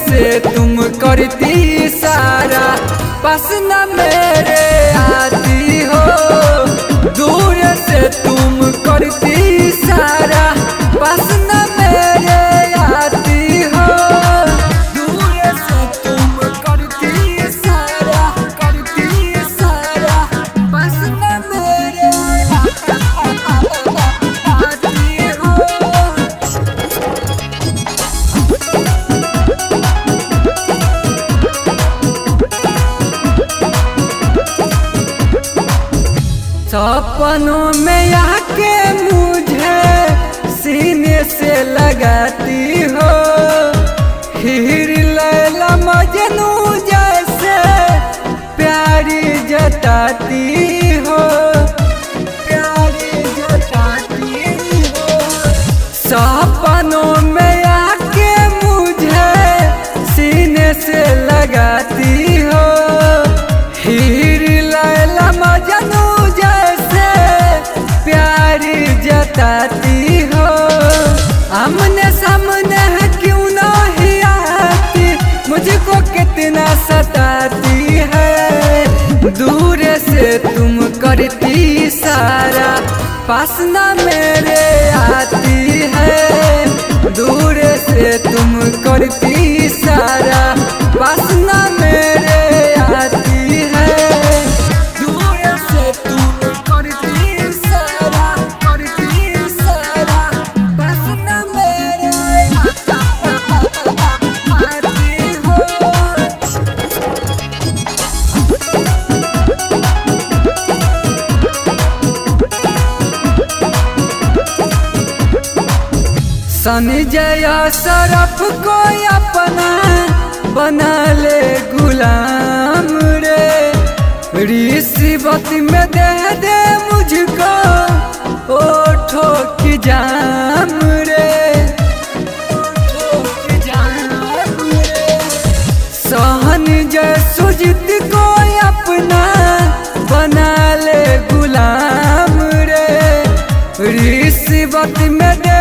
से तुम करती इशारा, पास न मेरे आती हो। दूर से तुम करती इशारा, पास न मेरे आती हो। दूर से तुम करती इशारा, पास न मेरे आती हो। सपनों में आके मुझे सीने से लगाती हो। हीर लैला मजनू जैसे प्यारी जताती हो, प्यारी जताती हो। सपनों में आके मुझे सीने से लगाती हो। हीर लैला मजनू जताती हो। आमने सामने है क्यों नहीं आती, मुझको कितना सताती है। दूर से तुम करती इशारा, पास न मेरे आती है। दूर से तुम करती इशारा, पास न मेरे आती है। दूर से तुम करती संजय सरफ को अपना बना ले गुलाम रे। रिसीवत में दे दे मुझको ओठो की जाम रे, ओठो की जाम रे। संजय सुजीत को अपना बना ले गुलाम रे। रिसीवत में दे